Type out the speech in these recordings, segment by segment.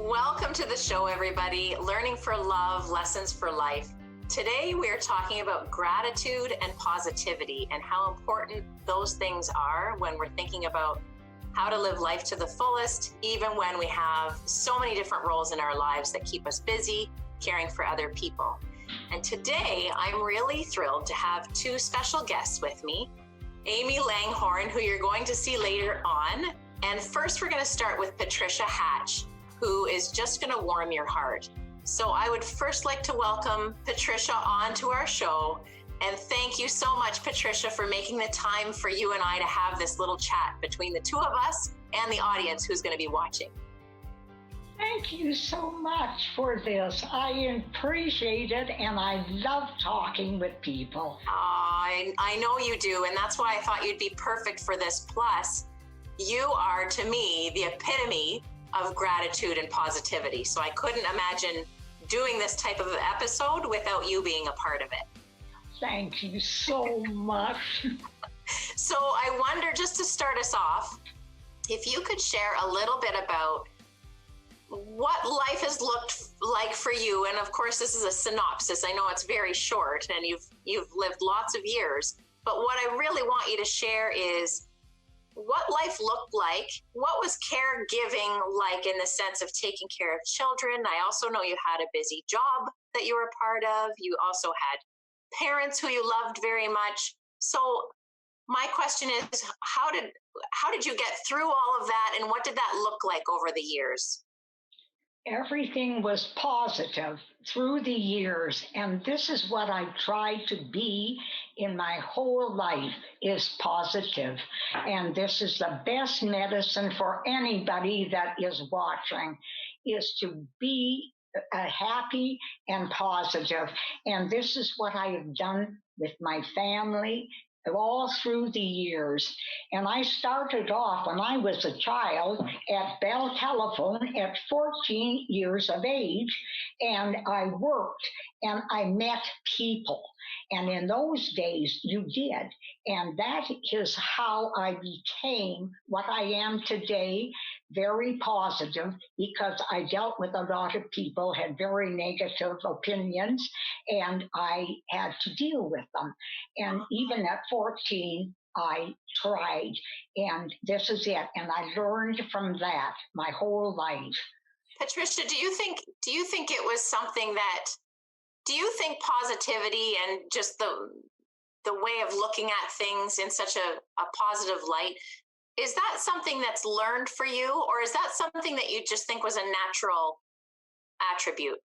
Welcome to the show, everybody. Learning for Love, Lessons for Life. Today, we're talking about gratitude and positivity and how important those things are when we're thinking about how to live life to the fullest, even when we have so many different roles in our lives that keep us busy, caring for other people. And today, I'm really thrilled to have two special guests with me, Amy Langhorn, who you're going to see later on. And first, we're going to start with Patricia Hatch, who is just going to warm your heart. So I would first like to welcome Patricia onto our show. And thank you so much, Patricia, for making the time for you and I to have this little chat between the two of us and the audience who's going to be watching. Thank you so much for this. I appreciate it, and I love talking with people. I know you do, and that's why I thought you'd be perfect for this. Plus, you are, to me, the epitome of gratitude and positivity. So I couldn't imagine doing this type of episode without you being a part of it. Thank you so much. So I wonder, just to start us off, if you could share a little bit about what life has looked like for you. And of course, this is a synopsis. I know it's very short and you've lived lots of years, but what I really want you to share is what life looked like. What was caregiving like in the sense of taking care of children? I also know you had a busy job that you were a part of. You also had parents who you loved very much. So my question is, how did you get through all of that, and what did that look like over the years? Everything was positive through the years, and this is what I tried to be in my whole life, is positive. And this is the best medicine for anybody that is watching, is to be happy and positive. And this is what I have done with my family all through the years. And I started off when I was a child at Bell Telephone at 14 years of age, and I worked and I met people. And in those days, you did. And that is how I became what I am today, very positive, because I dealt with a lot of people, had very negative opinions, and I had to deal with them. And even at 14, I tried, and this is it. And I learned from that my whole life. Patricia, do you think it was something that, do you think positivity and just the way of looking at things in such a positive light, is that something that's learned for you, or is that something that you just think was a natural attribute?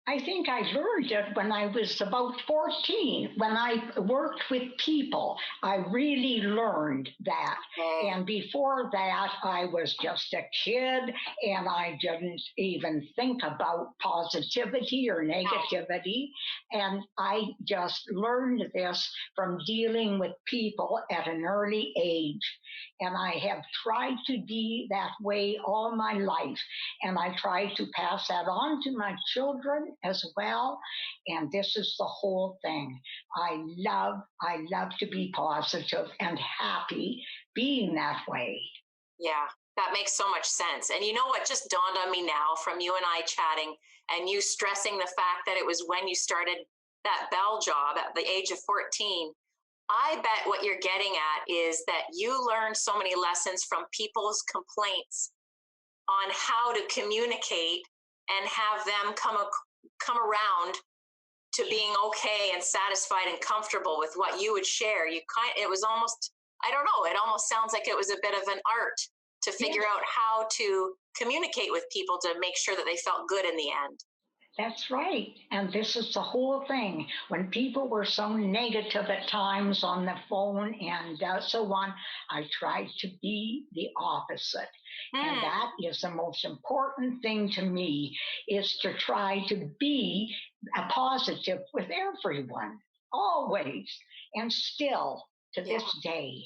I think I learned it when I was about 14. When I worked with people, I really learned that. And before that, I was just a kid, and I didn't even think about positivity or negativity. And I just learned this from dealing with people at an early age. And I have tried to be that way all my life. And I try to pass that on to my children as well. And this is the whole thing. I love to be positive and happy being that way. Yeah, that makes so much sense. And you know what just dawned on me now from you and I chatting and you stressing the fact that it was when you started that Bell job at the age of 14. I bet what you're getting at is that you learned so many lessons from people's complaints on how to communicate and have them come around to being okay and satisfied and comfortable with what you would share. It was almost, I don't know, it almost sounds like it was a bit of an art to figure out how to communicate with people to make sure that they felt good in the end. That's right. And this is the whole thing. When people were so negative at times on the phone and so on, I tried to be the opposite. And that is the most important thing to me, is to try to be a positive with everyone, always, and still to this day.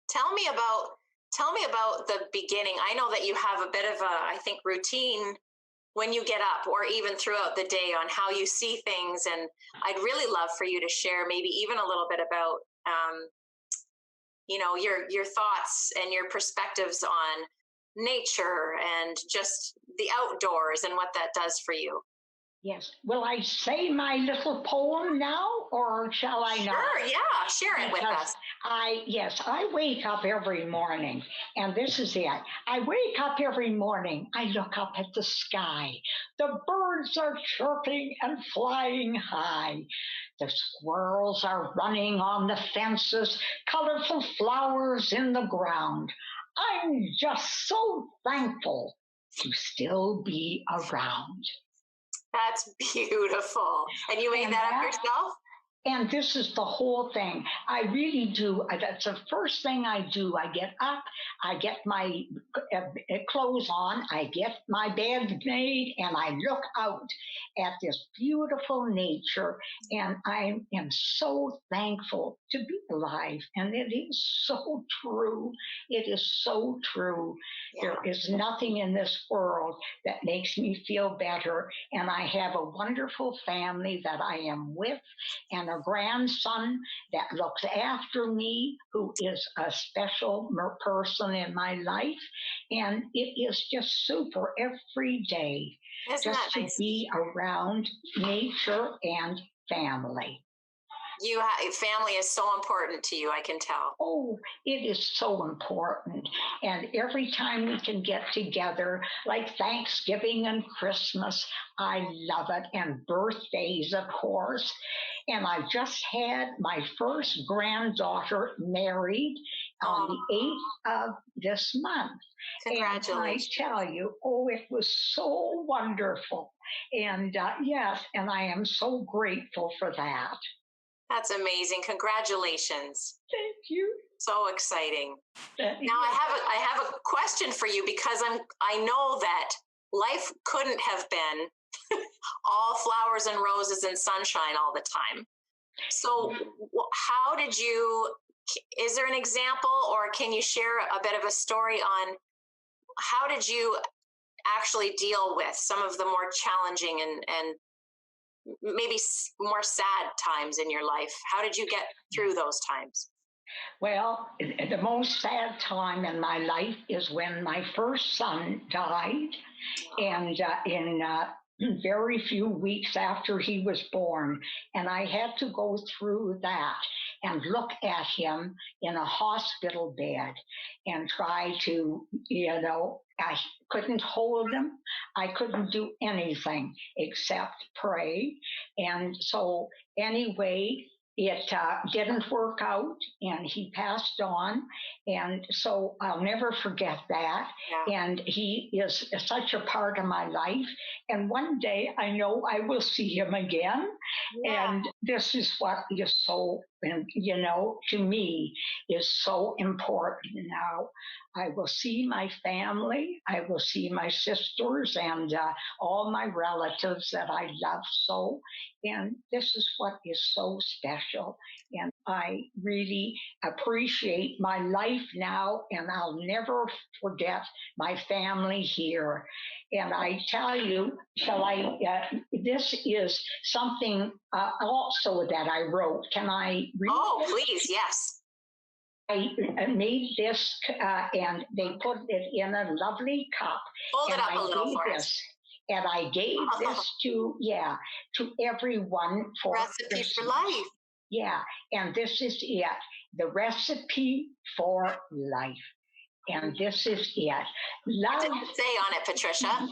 Tell me about the beginning. I know that you have a bit of I think, routine when you get up or even throughout the day on how you see things. And I'd really love for you to share maybe even a little bit about, your thoughts and your perspectives on nature and just the outdoors and what that does for you. Yes. Will I say my little poem now, or shall I not? Sure, yeah, share it with Because us. I wake up every morning, and this is it. I wake up every morning, I look up at the sky. The birds are chirping and flying high. The squirrels are running on the fences, colorful flowers in the ground. I'm just so thankful to still be around. That's beautiful. And you made And that up that yourself? And this is the whole thing. I really do. That's the first thing I do. I get up, I get my clothes on, I get my bed made, and I look out at this beautiful nature. And I am so thankful to be alive. And it is so true. It is so true. Yeah. There is nothing in this world that makes me feel better. And I have a wonderful family that I am with, and a grandson that looks after me, who is a special person in my life. And it is just super every day Isn't just that to nice? be around nature and family. Family is so important to you, I can tell. Oh, it is so important. And every time we can get together, like Thanksgiving and Christmas, I love it. And birthdays, of course. And I just had my first granddaughter married on Oh, the 8th of this month. And I congratulations. tell you, oh, it was so wonderful. And yes, and I am so grateful for that. That's amazing. Congratulations. Thank you. So exciting. That Now I have a question for you, because I know that life couldn't have been all flowers and roses and sunshine all the time. So how did you, is there an example, or can you share a bit of a story on how did you actually deal with some of the more challenging and maybe more sad times in your life? How did you get through those times? Well, the most sad time in my life is when my first son died, and in very few weeks after he was born, and I had to go through that and look at him in a hospital bed and try to, I couldn't hold him. I couldn't do anything except pray. And so, anyway, it didn't work out, and he passed on. And so I'll never forget that. Yeah. And he is such a part of my life. And one day I know I will see him again. Yeah. And this is what is so, to me, is so important now. I will see my family, I will see my sisters, and all my relatives that I love so. And this is what is so special. And I really appreciate my life now, and I'll never forget my family here. And I tell you, this is something also that I wrote. Can I read Oh, it? please, yes. I made this, and they put it in a lovely cup. Hold it And up I a little gave for us. this, and I gave this to everyone for Recipe for Christmas. life. Yeah, and this is it, the recipe for life. And this is it. What Love. does it say on it, Patricia?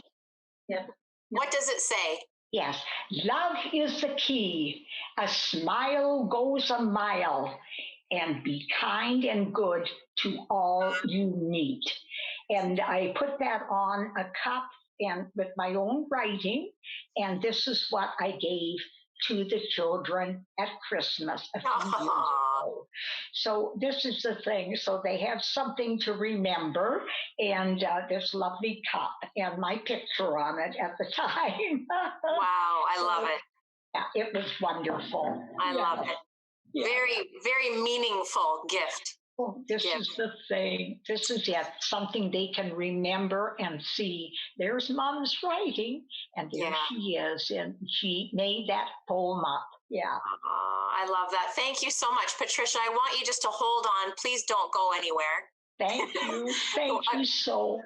Yeah. What does it say? Yes, love is the key. A smile goes a mile, and be kind and good to all you meet. And I put that on a cup and with my own writing, and this is what I gave to the children at Christmas a few years ago. So this is the thing. So they have something to remember, and this lovely cup and my picture on it at the time. Wow, I love it. Yeah, it was wonderful. I love it. Yeah. Very, very meaningful gift. Oh, this Yeah. is the thing. This is it. Something they can remember and see. There's Mom's writing, and there she is, and she made that poem up. Yeah. I love that. Thank you so much, Patricia. I want you just to hold on. Please don't go anywhere. Thank you. Thank you so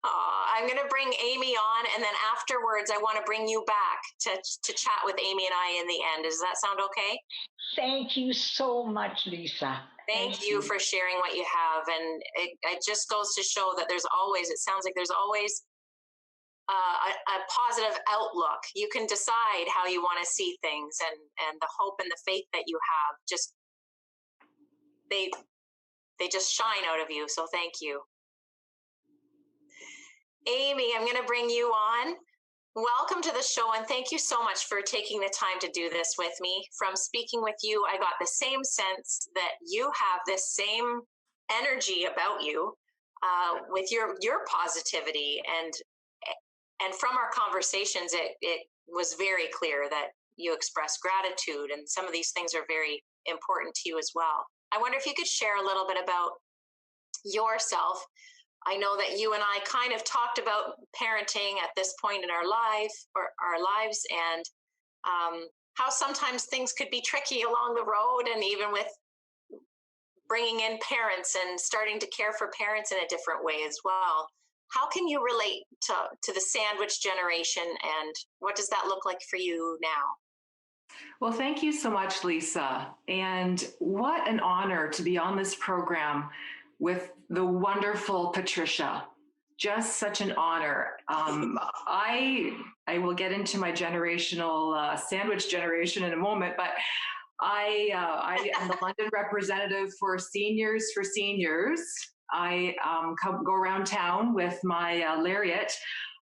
I'm going to bring Amy on, and then afterwards, I want to bring you back to chat with Amy and I in the end. Does that sound okay? Thank you so much, Lisa. Thank you for sharing what you have. And it just goes to show that it sounds like there's always a positive outlook. You can decide how you want to see things, and the hope and the faith that you have they just shine out of you. So thank you. Amy, I'm going to bring you on. Welcome to the show, and thank you so much for taking the time to do this with me. From speaking with you, I got the same sense that you have this same energy about you, with your positivity, and from our conversations, it was very clear that you express gratitude, and some of these things are very important to you as well. I wonder if you could share a little bit about yourself. I know that you and I kind of talked about parenting at this point in our lives, and how sometimes things could be tricky along the road, and even with bringing in parents and starting to care for parents in a different way as well. How can you relate to the sandwich generation, and what does that look like for you now? Well, thank you so much, Lisa. And what an honor to be on this program with the wonderful Patricia. Just such an honor. I will get into my generational sandwich generation in a moment, but I am the London representative for Seniors for Seniors. I go around town with my lariat.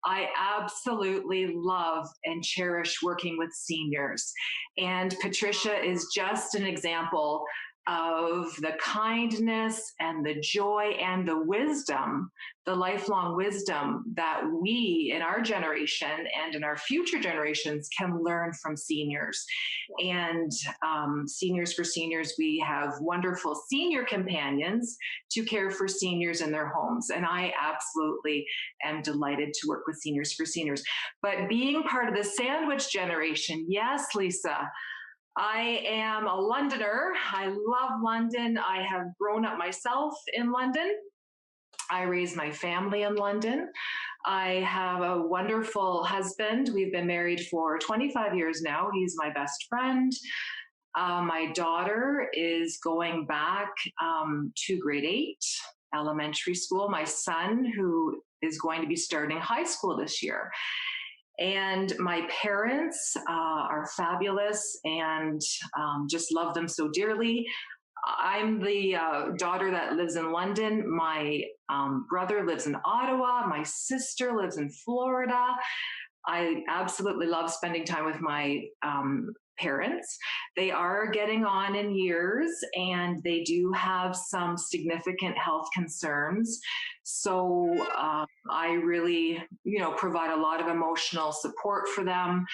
I absolutely love and cherish working with seniors. And Patricia is just an example of the kindness and the joy and the wisdom, the lifelong wisdom that we in our generation and in our future generations can learn from seniors. And Seniors for Seniors, we have wonderful senior companions to care for seniors in their homes. And I absolutely am delighted to work with Seniors for Seniors. But being part of the sandwich generation, yes, Lisa, I am a Londoner. I love London. I have grown up myself in London. I raised my family in London. I have a wonderful husband. We've been married for 25 years now. He's my best friend. My daughter is going back to grade 8 elementary school. My son, who is going to be starting high school this year. And my parents are fabulous, and just love them so dearly. I'm the daughter that lives in London. My brother lives in Ottawa. My sister lives in Florida. I absolutely love spending time with my parents. They are getting on in years, and they do have some significant health concerns. So I really, provide a lot of emotional support for them.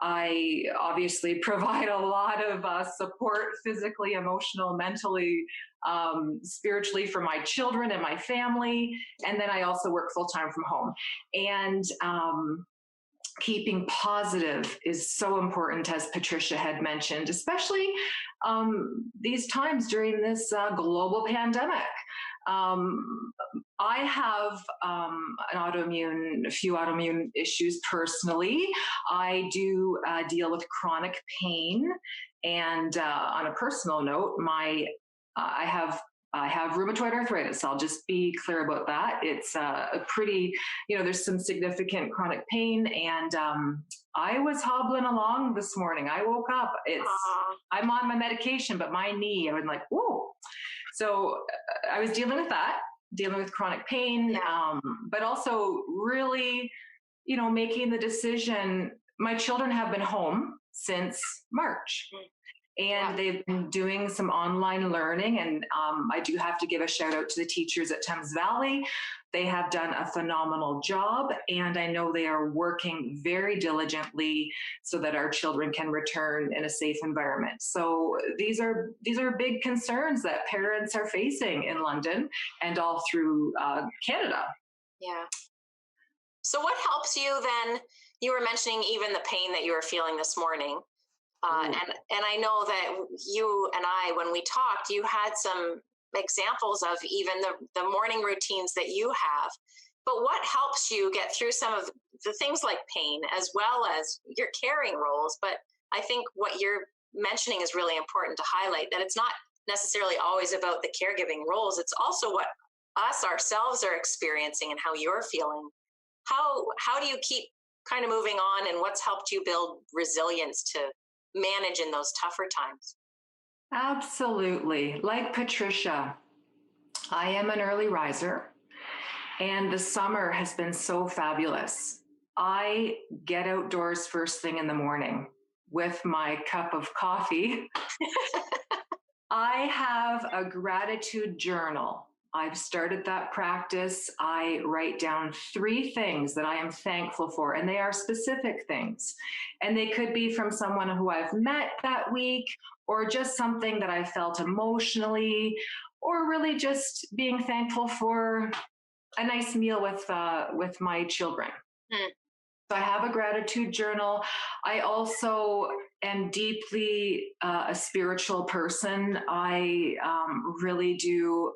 I obviously provide a lot of support physically, emotional, mentally, spiritually for my children and my family. And then I also work full time from home. And keeping positive is so important, as Patricia had mentioned, especially these times during this global pandemic. I have a few autoimmune issues personally. I do deal with chronic pain, and on a personal note, I have rheumatoid arthritis. I'll just be clear about that. It's a pretty, there's some significant chronic pain, and I was hobbling along this morning. I woke up. I'm on my medication, but my knee, I was like, whoa. So I was dealing with chronic pain, but also really, making the decision. My children have been home since March. And they've been doing some online learning. And I do have to give a shout out to the teachers at Thames Valley. They have done a phenomenal job. And I know they are working very diligently so that our children can return in a safe environment. So these are big concerns that parents are facing in London and all through Canada. Yeah. So what helps you then? You were mentioning even the pain that you were feeling this morning. And I know that you and I, when we talked, you had some examples of even the morning routines that you have. But what helps you get through some of the things like pain, as well as your caring roles? But I think what you're mentioning is really important to highlight, that it's not necessarily always about the caregiving roles. It's also what us ourselves are experiencing and how you're feeling. How do you keep kind of moving on, and what's helped you build resilience to manage in those tougher times? Absolutely. Like Patricia, I am an early riser, and the summer has been so fabulous. I get outdoors first thing in the morning with my cup of coffee. I have a gratitude journal. I've started that practice. I write down 3 things that I am thankful for, and they are specific things. And they could be from someone who I've met that week, or just something that I felt emotionally, or really just being thankful for a nice meal with my children. Mm. So I have a gratitude journal. I also am deeply a spiritual person. I really do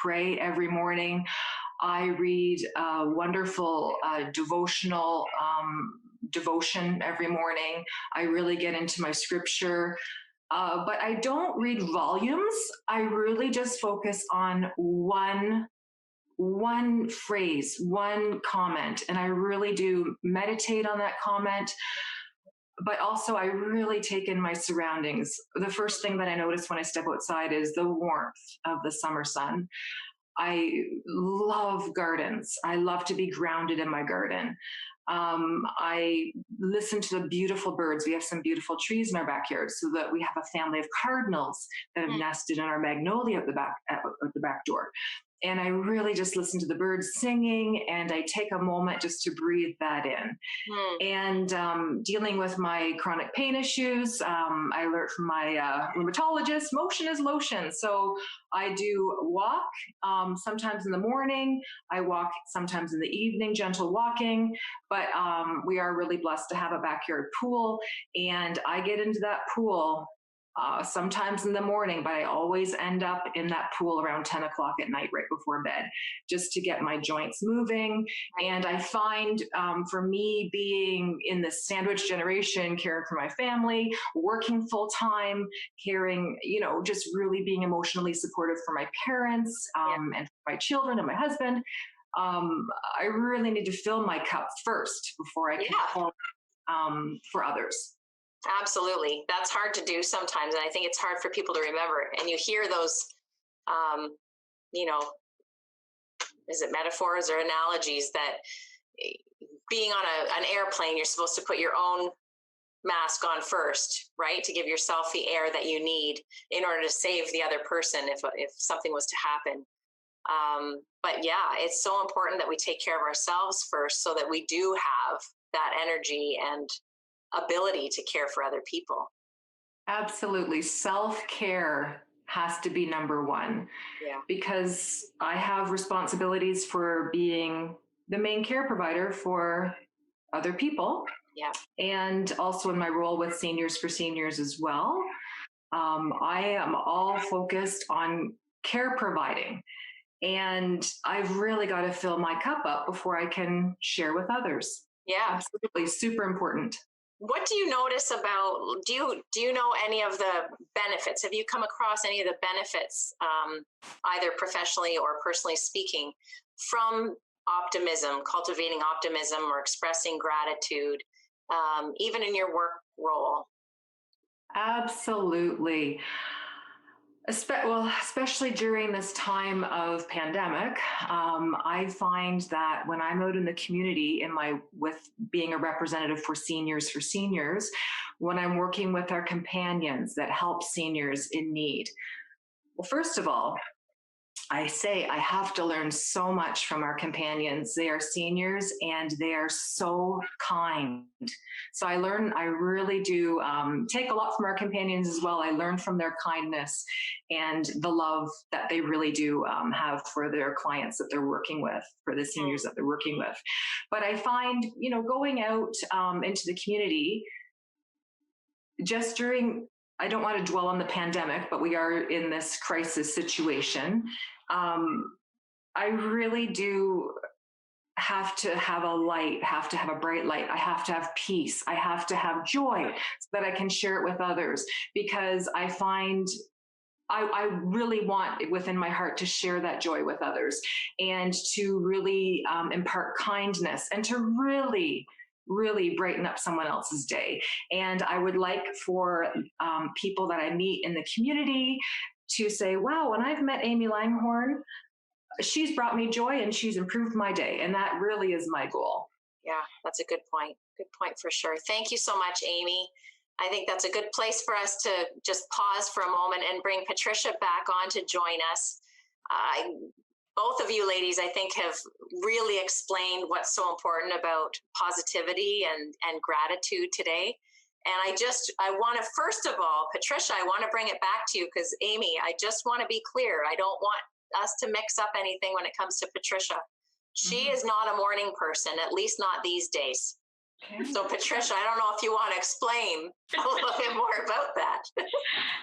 pray every morning. I read a wonderful devotional devotion every morning. I really get into my scripture. But I don't read volumes. I really just focus on one phrase, one comment, and I really do meditate on that comment. But also, I really take in my surroundings. The first thing that I notice when I step outside is the warmth of the summer sun. I love gardens. I love to be grounded in my garden. I listen to the beautiful birds. We have some beautiful trees in our backyard, so that we have a family of cardinals that have nested in our magnolia at the back door. And I really just listen to the birds singing, and I take a moment just to breathe that in. Mm. And dealing with my chronic pain issues, I learned from my rheumatologist, motion is lotion. So I do walk sometimes in the morning. I walk sometimes in the evening, gentle walking. But we are really blessed to have a backyard pool, and I get into that pool sometimes in the morning, but I always end up in that pool around 10 o'clock at night, right before bed, just to get my joints moving. And I find for me, being in the sandwich generation, caring for my family, working full time, caring, just really being emotionally supportive for my parents and for my children and my husband, I really need to fill my cup first before I can pour for others. Absolutely. That's hard to do sometimes. And I think it's hard for people to remember. And you hear those, you know, is it metaphors or analogies that being on an airplane, you're supposed to put your own mask on first, right? To give yourself the air that you need in order to save the other person if something was to happen. But yeah, it's so important that we take care of ourselves first, so that we do have that energy and ability to care for other people. Absolutely. Self-care has to be number one. Yeah. Because I have responsibilities for being the main care provider for other people. Yeah. And also in my role with Seniors for Seniors as well. I am all focused on care providing. And I've really got to fill my cup up before I can share with others. Yeah. Absolutely. Super important. What do you notice about, do you know any of the benefits? Have you come across any of the benefits, either professionally or personally speaking, from optimism, cultivating optimism or expressing gratitude, even in your work role? Absolutely. Especially during this time of pandemic, I find that when I'm out in the community with being a representative for Seniors, when I'm working with our companions that help seniors in need. Well, first of all, I say I have to learn so much from our companions. They are seniors and they are so kind. So I really do take a lot from our companions as well. I learn from their kindness and the love that they really do have for their clients that they're working with, for the seniors that they're working with. But I find, going out into the community, just during, I don't want to dwell on the pandemic, but we are in this crisis situation. I really do have to have a light, have to have a bright light. I have to have peace. I have to have joy so that I can share it with others, because I find I really want within my heart to share that joy with others, and to really impart kindness, and to really brighten up someone else's day. And I would like for people that I meet in the community to say, wow, when I've met Amy Langhorn, she's brought me joy and she's improved my day. And that really is my goal. Yeah, that's a good point. Good point for sure. Thank you so much, Amy. I think that's a good place for us to just pause for a moment and bring Patricia back on to join us. Both of you ladies, I think, have really explained what's so important about positivity and gratitude today. And I want to, first of all, Patricia, I want to bring it back to you, because Amy, I just want to be clear. I don't want us to mix up anything when it comes to Patricia. She is not a morning person, at least not these days. Okay. So Patricia, I don't know if you want to explain a little bit more about that.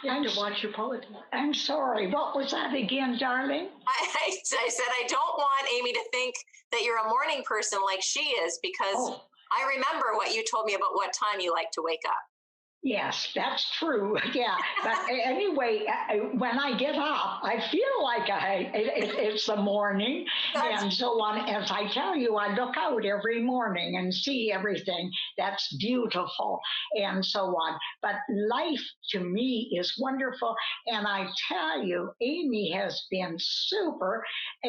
You have to watch your politics. I'm sorry, what was that again, darling? I said I don't want Amy to think that you're a morning person like she is, because I remember what you told me about what time you like to wake up. Yes, that's true. Yeah. But anyway, when I get up, I feel like it's the morning and so on. As I tell you, I look out every morning and see everything that's beautiful and so on. But life to me is wonderful. And I tell you, Amy has been super.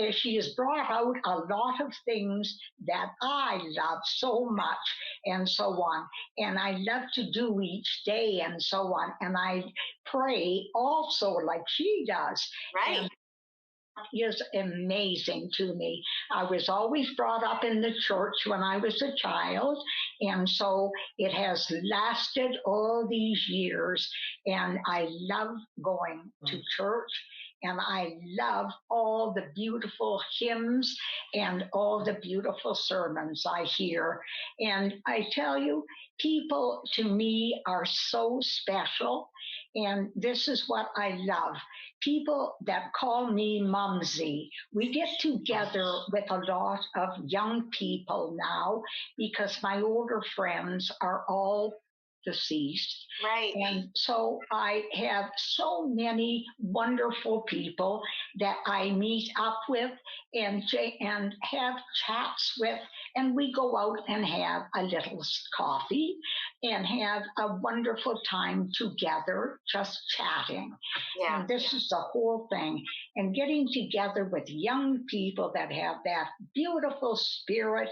She has brought out a lot of things that I love so much and so on. And I love to do each day and so on. And I pray also like she does. Right. And is amazing to me. I was always brought up in the church when I was a child, and so it has lasted all these years, and I love going to church, and I love all the beautiful hymns and all the beautiful sermons I hear. And I tell you, people to me are so special, and this is what I love. People that call me Mumsy. We get together with a lot of young people now because my older friends are all deceased. Right. And so I have so many wonderful people that I meet up with and have chats with, and we go out and have a little coffee and have a wonderful time together, just chatting. Yeah. And this is the whole thing. And getting together with young people that have that beautiful spirit,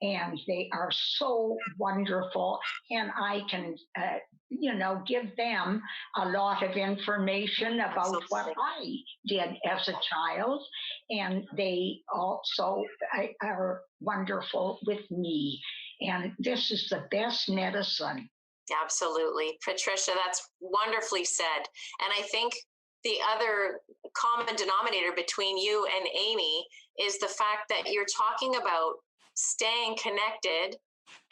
and they are so wonderful. And I can, give them a lot of information about what I did as a child. And they also are wonderful with me. And this is the best medicine. Absolutely. Patricia, that's wonderfully said. And I think the other common denominator between you and Amy is the fact that you're talking about staying connected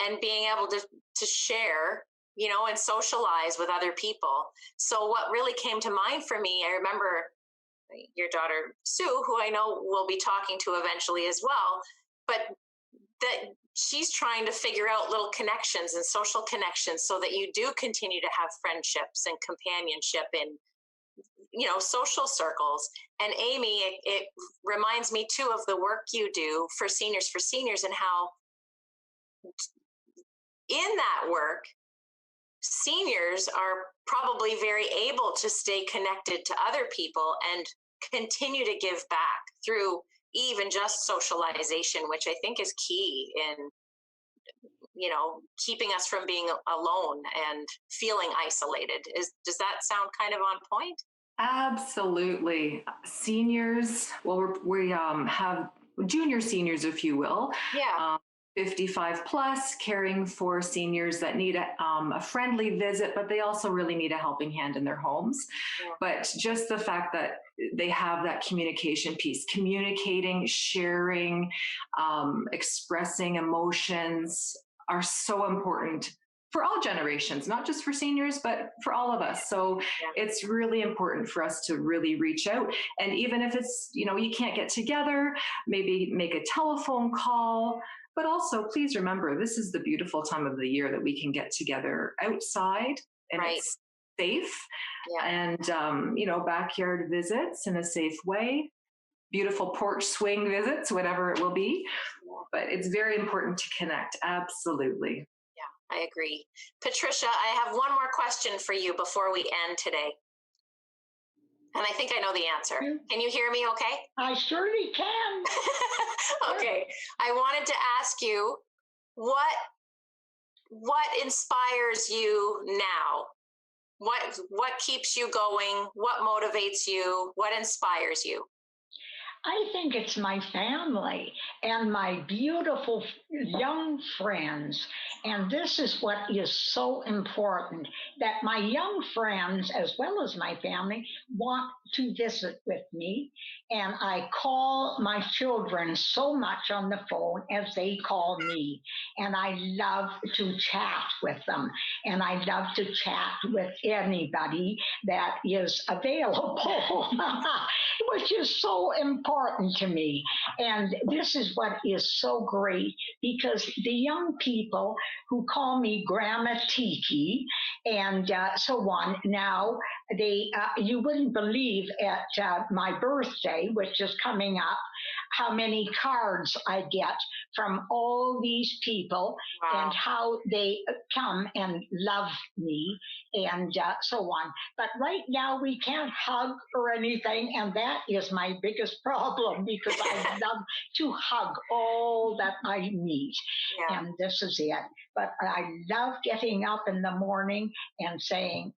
and being able to share, and socialize with other people. So what really came to mind for me, I remember your daughter, Sue, who I know we'll be talking to eventually as well, but that she's trying to figure out little connections and social connections so that you do continue to have friendships and companionship in, social circles. And Amy, it reminds me too of the work you do for Seniors, and how in that work, seniors are probably very able to stay connected to other people and continue to give back through even just socialization, which I think is key in, keeping us from being alone and feeling isolated. Does that sound kind of on point? Absolutely. Seniors, well, we have junior seniors, if you will. Yeah. 55 plus, caring for seniors that need a friendly visit, but they also really need a helping hand in their homes. Yeah. But just the fact that they have that communication piece, communicating, sharing, expressing emotions are so important for all generations, not just for seniors, but for all of us. So it's really important for us to really reach out. And even if it's, you can't get together, maybe make a telephone call. But also, please remember, this is the beautiful time of the year that we can get together outside, and it's safe. And, backyard visits in a safe way, beautiful porch swing visits, whatever it will be. But it's very important to connect. Absolutely. Yeah, I agree. Patricia, I have one more question for you before we end today. And I think I know the answer. Can you hear me okay? I surely can. Okay. I wanted to ask you, what inspires you now? What keeps you going? What motivates you? What inspires you? I think it's my family and my beautiful young friends. And this is what is so important, that my young friends, as well as my family, want to visit with me. And I call my children so much on the phone as they call me. And I love to chat with them. And I love to chat with anybody that is available, which is so important to me. And this is what is so great, because the young people who call me Grandma Tiki and so on, now you wouldn't believe at my birthday, which is coming up, how many cards I get from all these people. Wow. And how they come and love me and so on. But right now we can't hug or anything, and that is my biggest problem, because I love to hug all that I meet. Yeah. And this is it. But I love getting up in the morning and saying,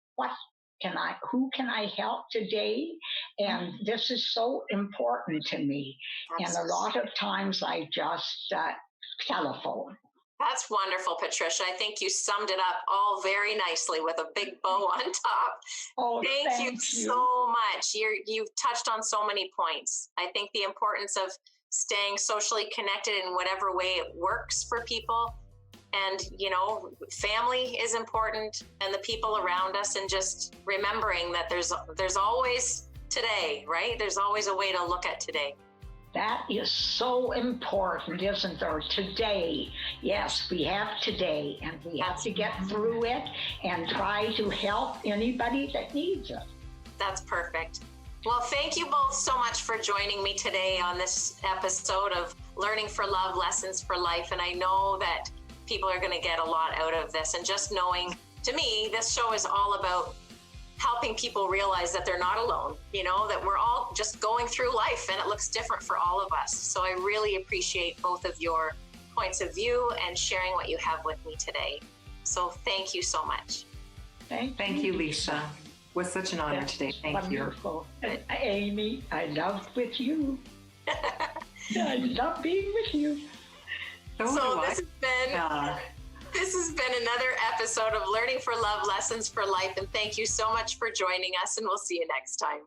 who can I help today? And this is so important to me. And a lot of times I just telephone. That's wonderful, Patricia. I think you summed it up all very nicely with a big bow on top. Oh, thank you so much. You've touched on so many points. I think the importance of staying socially connected in whatever way it works for people. And, family is important, and the people around us, and just remembering that there's always today, right? There's always a way to look at today. That is so important, isn't there? Today. Yes, we have today, and we have to get through it and try to help anybody that needs it. That's perfect. Well, thank you both so much for joining me today on this episode of Learning for Love, Lessons for Life. And I know that people are going to get a lot out of this. And just knowing, to me, this show is all about helping people realize that they're not alone, that we're all just going through life, and it looks different for all of us. So I really appreciate both of your points of view and sharing what you have with me today. So thank you so much. Thank you, Lisa. It was such an honor today. Thank you. Wonderful. Amy, I loved with you. I love being with you. So this has been another episode of Learning for Love, Lessons for Life. And thank you so much for joining us, and we'll see you next time.